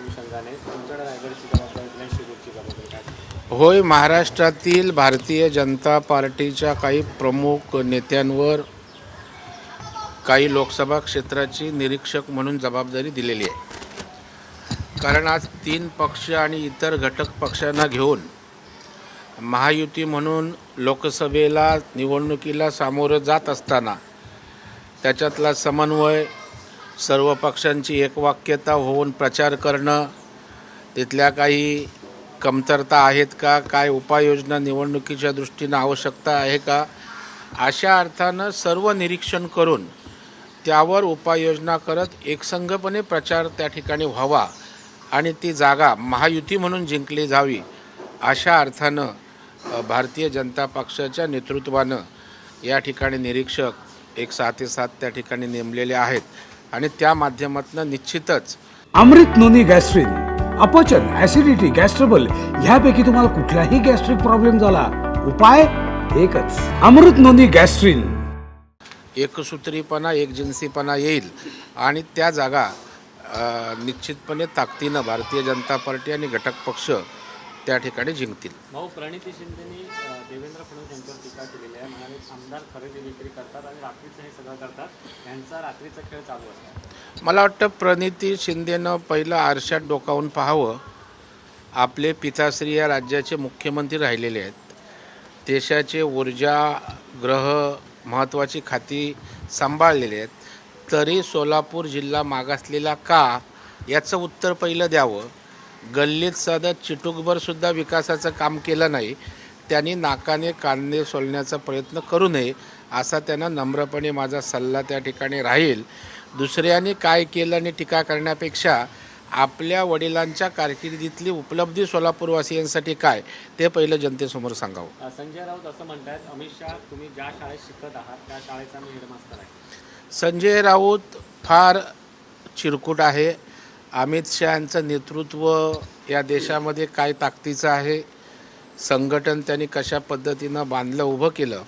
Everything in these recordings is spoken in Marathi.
अनुषंगाने तुमच्याकडे रायगडची जबाबदारी आणि शिरूरची जबाबदारी काय? होय, महाराष्ट्रातील भारतीय जनता पार्टीच्या काही प्रमुख नेत्यांवर काही लोकसभा क्षेत्राची निरीक्षक म्हणून जबाबदारी दिलेली आहे. कारण आज 3 पक्ष आणि इतर घटक पक्षांना घेऊन महायुती म्हणून लोकसभेला निवडणुकीला सामोरं जात असताना त्याच्यातला समन्वय, सर्व पक्षांची एकवाक्यता होऊन प्रचार करणं, तिथल्या काही कमतरता आहेत का, काय उपाययोजना निवडणुकीच्या दृष्टीनं आवश्यकता आहे का, अशा अर्थानं सर्व निरीक्षण करून त्यावर उपाययोजना करत एकसंघपणे प्रचार त्या ठिकाणी व्हावा आणि ती जागा महायुती म्हणून जिंकली जावी, अशा अर्थानं भारतीय जनता पक्षाच्या नेतृत्वानं या ठिकाणी निरीक्षक एक 6 ते 7 त्या ठिकाणी नेमलेले आहेत आणि त्या माध्यमातून निश्चितच अमृत नोनी गॅस्ट्रिन, अपचन, ऍसिडिटी, गॅस्ट्रबल ह्यापैकी तुम्हाला कुठलाही गॅस्ट्रिक प्रॉब्लेम झाला, उपाय एकच, अमृत नोनी गॅस्ट्रिन. एकसूत्रीपणा, एकजिन्सीपणा येईल आणि त्या जागा निश्चितपणे ताकदीनं भारतीय जनता पार्टी आणि घटक पक्ष त्या ठिकाणी जिंकतील. भाऊ, प्रणिती शिंदेनी देवेंद्र फडणवीस यांच्यावर टीका केलेली आहे. म्हणाले आमदार खरेदी विक्री करतात आणि रात्रीचं हे सगळं करतात, यांचा रात्रीचा खेळ चालू असतो. मला वाटतं प्रणिती शिंदेनं पहिलं आरशात डोकावून पाहावं. आपले पिताश्री या राज्याचे मुख्यमंत्री राहिलेले आहेत. देशाचे ऊर्जा, गृह महत्त्वाची खाती सांभाळलेली आहेत. तरी सोलापूर जिल्हा मागासलेला का, याचं उत्तर पहिलं द्यावं. गल्लीत साधं चिटूकभरसुद्धा विकासाचं काम केलं नाही. त्यांनी नाकाने कांदे सोलण्याचा प्रयत्न करू नये, असा त्यांना नम्रपणे माझा सल्ला त्या ठिकाणी राहील. दुसऱ्यांनी काय केलं आणि टीका करण्यापेक्षा आपल्या वडिलांच्या कारकिर्दीतली उपलब्धी सोलापूरवासियांसाठी काय, ते पहिलं जनतेसमोर सांगावं. संजय राऊत असं म्हणतात, अमित शहा तुम्ही ज्या शाळेत शिकत आहात त्या शाळेचा मी हेडमास्तर आहे. संजय राऊत फार चिरकुट आहे. अमित शहांचं नेतृत्व या देशामध्ये काय ताकदीचं आहे, संघटन त्यांनी कशा पद्धतीनं बांधलं, उभं केलं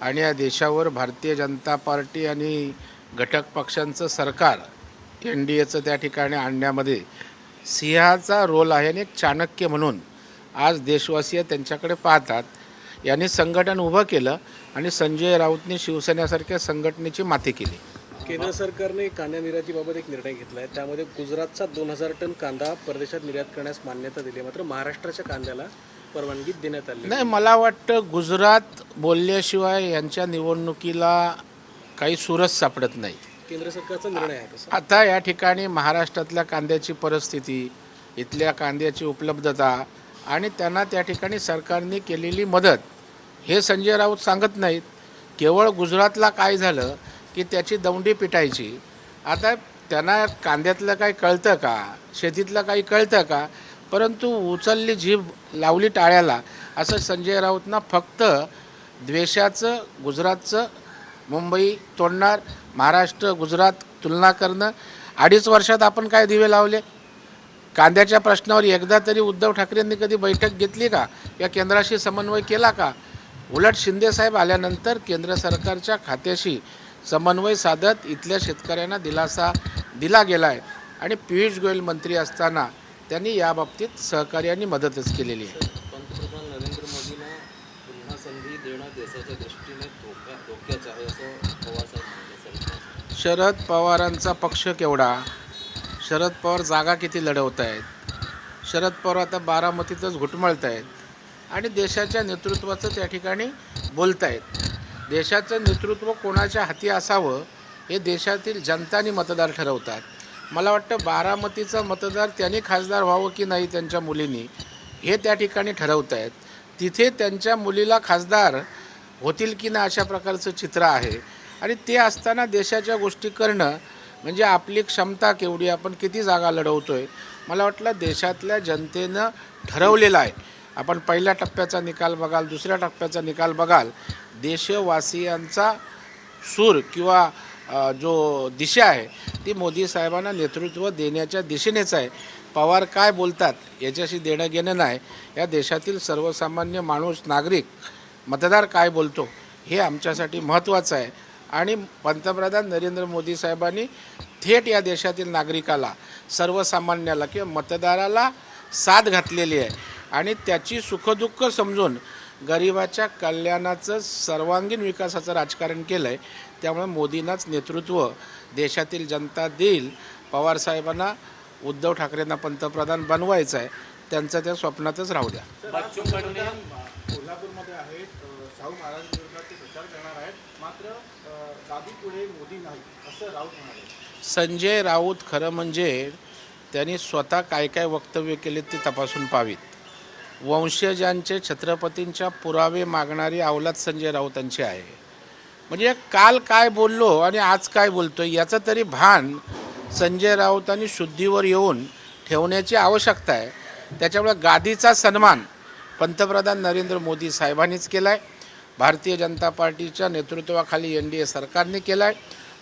आणि या देशावर भारतीय जनता पार्टी आणि घटक पक्षांचं सरकार NDAचं त्या ठिकाणी आणण्यामध्ये सिंहाचा रोल आहे आणि एक चाणक्य म्हणून आज देशवासीय त्यांच्याकडे पाहतात. यांनी संघटन उभं केलं आणि संजय राऊतने शिवसेनेसारख्या संघटनेची माती केली. केंद्र सरकारने कांदा निर्यातीबाबत एक निर्णय घेतला आहे. त्यामध्ये गुजरातचा 2000 टन कांदा परदेशात निर्यात करण्यास मान्यता दिली, मात्र महाराष्ट्राच्या कांद्याला परवानगी देण्यात आली नाही. मला वाटतं गुजरात बोलल्याशिवाय यांच्या निवडणुकीला काही सूरच सापडत नाही. केंद्र सरकारचा निर्णय आहे तसा. आता या ठिकाणी महाराष्ट्रातल्या कांद्याची परिस्थिती, इथल्या कांद्याची उपलब्धता आणि त्यांना त्या ठिकाणी सरकारने केलेली मदत, हे संजय राऊत सांगत नाहीत. केवळ गुजरातला काय झालं की त्याची दौंडी पिटायची. आता त्यांना कांद्यातलं काही कळतं का, शेतीतलं काही कळतं का, परंतु उचलली जीभ लावली टाळ्याला, असं संजय राऊतना फक्त द्वेषाचं, गुजरातचं, मुंबई तोडणार, महाराष्ट्र गुजरात तुलना करणं. 2.5 वर्षात आपण काय दिवे लावले? कांद्याच्या प्रश्नावर एकदा तरी उद्धव ठाकरेंनी कधी बैठक घेतली का, या केंद्राशी समन्वय केला का? उलट शिंदेसाहेब आल्यानंतर केंद्र सरकारच्या खात्याशी समन्वय साधत इथल्या शेतकऱ्यांना दिलासा दिला गेला आहे आणि पियुष गोयल मंत्री असताना त्यांनी याबाबतीत सहकार्याने मदतच केलेली आहे. पंतप्रधान नरेंद्र मोदींना पुन्हा संधी देणं देशाच्या दृष्टीने धोक्याचं आहे असं पवारसाहेब म्हणाले. शरद पवारांचा पक्ष केवढा, शरद पवार जागा किती लढवत आहेत, शरद पवार आता बारामतीतच घुटमळत आहेत आणि देशाच्या नेतृत्वाचं त्या ठिकाणी बोलत आहेत. देशाचं नेतृत्व कोणाच्या हाती असावं हे देशातील जनता आणि मतदार ठरवतात. मला वाटतं बारामतीचा मतदार त्यांनी खासदार व्हावं की नाही त्यांच्या मुलींनी, हे त्या ठिकाणी ठरवत आहेत. तिथे त्यांच्या मुलीला खासदार होतील की नाही अशा प्रकारचं चित्र आहे आणि ते असताना देशाच्या गोष्टी करणं म्हणजे आपली क्षमता केवढी, आपण किती जागा लढवतो आहे, मला वाटलं देशातल्या जनतेनं ठरवलेलं आहे. आपण पहिल्या टप्प्याचा निकाल बघाल, दुसऱ्या टप्प्याचा निकाल बघाल, देशवासियांचा सूर किंवा जो दिशा आहे ती मोदी साहेबांना नेतृत्व देण्याच्या दिशेनेच आहे. पवार काय बोलतात याच्याशी देणं घेणं नाही. या देशातील सर्वसामान्य माणूस, नागरिक, मतदार काय बोलतो हे आमच्यासाठी महत्त्वाचं आहे आणि पंतप्रधान नरेंद्र मोदी साहेबांनी थेट या देशातील नागरिकाला, सर्वसामान्याला किंवा मतदाराला साथ घातलेली आहे आणि त्याची सुखदुःख समजून गरिबाच्या कल्याणाचं सर्वांगीण विकासाचं राजकारण केलं आहे. त्यामुळे मोदींनाच नेतृत्व देशातील जनता देईल. पवारसाहेबांना उद्धव ठाकरेंना पंतप्रधान बनवायचं आहे, त्यांचं त्या स्वप्नातच राहू द्या. बच्चू कडूने कोल्हापूरमध्ये आहेत, शाहू महाराजांविरोधात ते प्रचार करणार आहेत, मात्र गादी पुढे मोदी नाही असं राऊत म्हणाले. संजय राऊत खरं म्हणजे त्यांनी स्वतः काय काय वक्तव्य केले ते तपासून पाहावीत. वंशजांचे छत्रपतींच्या पुरावे मागणारी अवलाद संजय राऊतांची आहे. म्हणजे काल काय बोललो आणि आज काय बोलतो याचं तरी भान संजय राऊतांनी शुद्धीवर येऊन ठेवण्याची आवश्यकता आहे. त्याच्यामुळे गादीचा सन्मान पंतप्रधान नरेंद्र मोदी साहेबांनीच केला आहे. भारतीय जनता पार्टीच्या नेतृत्वाखाली NDA सरकारने केला आहे.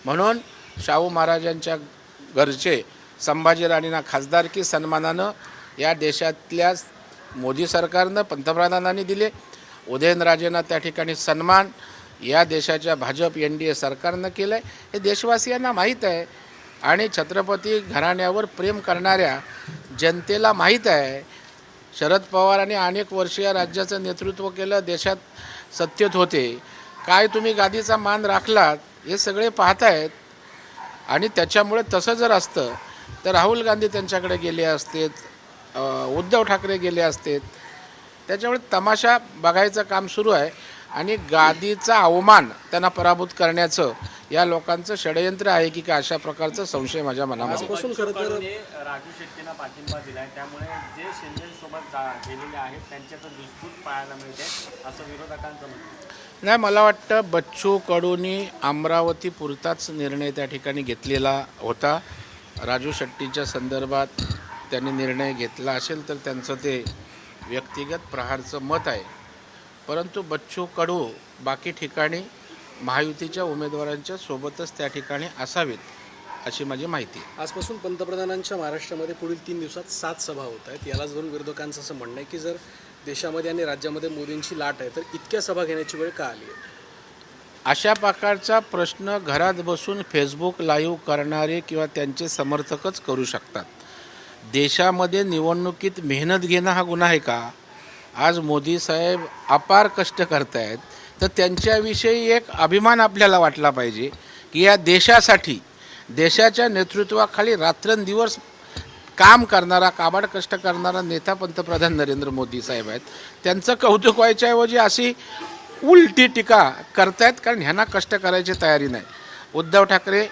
म्हणून शाहू महाराजांच्या घरचे संभाजी राणींना खासदारकी सन्मानानं या देशातल्या मोदी सरकारनं पंतप्रधानांनी दिले. उदयनराजेंना त्या ठिकाणी सन्मान या देशाच्या भाजप NDA सरकारनं केलं आहे. हे देशवासियांना माहीत आहे आणि छत्रपती घराण्यावर प्रेम करणाऱ्या जनतेला माहीत आहे. शरद पवारांनी अनेक वर्ष या राज्याचं नेतृत्व केलं, देशात सत्तेत होते. काय तुम्ही गादीचा मान राखलात हे सगळे पाहतायत. आणि त्याच्यामुळे तसं जर असतं तर राहुल गांधी त्यांच्याकडे गेले असते, उद्धव ठाकरे गेले असते. त्याच्यामुळे तमाशा बघायचं काम सुरू आहे आणि गादीचा अवमान त्यांना पराभूत करण्याचं या लोकांचं षडयंत्र आहे की काय, अशा प्रकारचा संशय माझ्या मनामध्ये. आजपासून खरं तर राजू शेट्टींना पाठिंबा दिलाय, त्यामुळे जे शिंदेसोबत गेलेले आहेत त्यांच्यात दुसपूस पाहायला मिळते असं विरोधकांचं म्हणणं आहे. नाही, मला वाटतं बच्चू कडूंनी अमरावती पुरताच निर्णय त्या ठिकाणी घेतलेला होता. राजू शेट्टीच्या संदर्भात त्यांनी निर्णय घेतला असेल तर त्यांचं ते व्यक्तिगत प्रहारचं मत आहे. परंतु बच्चू कडू बाकी ठिकाणी महायुतीच्या उमेदवारांच्या सोबतच त्या ठिकाणी असावेत अशी माझी माहिती आहे. आजपासून पंतप्रधानांच्या महाराष्ट्रामध्ये पुढील 3 दिवसात 7 सभा होत आहेत. यालाच धरून विरोधकांचं असं म्हणणं आहे की जर देशामध्ये आणि राज्यामध्ये मोदींची लाट आहे तर इतक्या सभा घेण्याची वेळ का आली आहे? अशा प्रकारचा प्रश्न घरात बसून फेसबुक लाईव्ह करणारे किंवा त्यांचे समर्थकच करू शकतात. देशामध्ये निवडणुकीत मेहनत घेणं हा गुन्हा आहे का? आज मोदी साहेब अपार कष्ट करत आहेत तर त्यांच्याविषयी एक अभिमान आपल्याला वाटला पाहिजे की या देशासाठी, देशाच्या नेतृत्वाखाली रात्रंदिवस काम करणारा, काबाड कष्ट करणारा नेता पंतप्रधान नरेंद्र मोदी साहेब आहेत. त्यांचं कौतुक व्हायच्याऐवजी अशी उलटी टीका करतायत, कारण ह्यांना कष्ट करायची तयारी नाही. उद्धव ठाकरे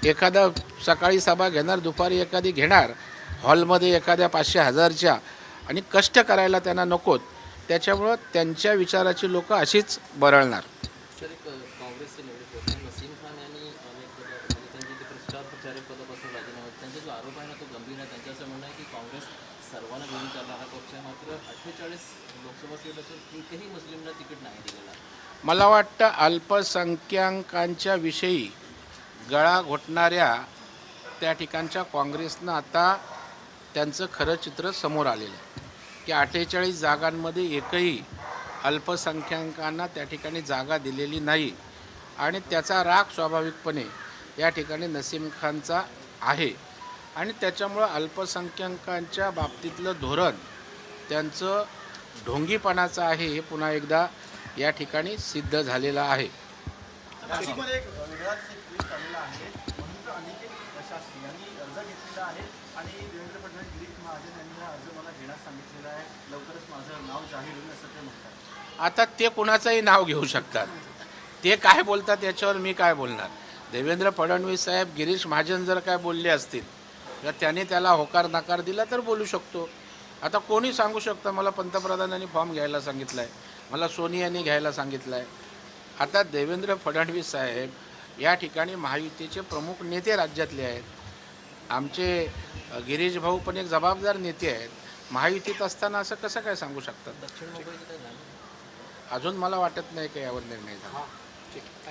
एखादा सकाळी सभा घेणार, दुपारी एखादी घेणार, हॉलमध्ये एखाद्या 500,000च्या, आणि कष्ट करायला त्यांना नकोत. त्याच्यामुळं त्यांच्या विचाराची लोक अशीच बरळणार. सर, एक काँग्रेसचे निवडणूक होते नसीम खान यांनी अनेक त्यांचे ते प्रचारक पदापासून राजीनामा, त्यांचा जो आरोप आहे ना तो गंभीर आहे. त्यांचं असं म्हणणं आहे की काँग्रेस सर्वांना घेऊन चालणारा पक्ष आहे, मात्र 48 लोकसभा सीट असून एकही मुस्लिमला तिकीट नाही दिलेला. मला वाटतं अल्पसंख्याकांच्या विषयी गळा घोटणाऱ्या त्या ठिकाणच्या काँग्रेसनं आता त्यांचं खरं चित्र समोर आलेलं आहे की 48 जागांमध्ये एकही अल्पसंख्याकांना त्या ठिकाणी जागा दिलेली नाही. आणि त्याचा राग स्वाभाविकपणे या ठिकाणी नसीम खानचा आहे. आणि त्याच्यामुळं अल्पसंख्याकांच्या बाबतीतलं धोरण त्यांचं ढोंगीपणाचं आहे हे पुन्हा एकदा या ठिकाणी सिद्ध झालेलं आहे. नाशिकमध्ये एक वेगळाच एक ट्विस्ट आलेला आहे. म्हणून अनिकेत शास्त्री यांनी अर्ज घेतलेला आहे आणि देवेंद्र फडणवीस, गिरीश महाजन यांनी हा अर्ज मला घेण्यास सांगितलेला आहे. लवकरच माझं नाव जाहीर होईल असं ते म्हणतात. आता ते कुणाचंही नाव घेऊ शकतात. ते काय बोलतात याच्यावर मी काय बोलणार. देवेंद्र फडणवीस साहेब गिरीश महाजन जर काय बोलले असतील तर त्याने त्याला होकार नकार दिला तर बोलू शकतो. आता कोणी सांगू शकतं मला पंतप्रधानांनी फॉर्म घ्यायला सांगितला आहे, मला सोनियांनी घ्यायला सांगितलं आहे. आता देवेंद्र फडणवीस साहेब या ठिकाणी महायुतीचे प्रमुख नेते राज्यातले आहेत. आमचे गिरीश भाऊ पण एक जबाबदार नेते आहेत. महायुतीत असताना असं कसं काय सांगू शकतात? दक्षिण मुंबईचं काय झालं? अजून मला वाटत नाही की यावर निर्णय झाला.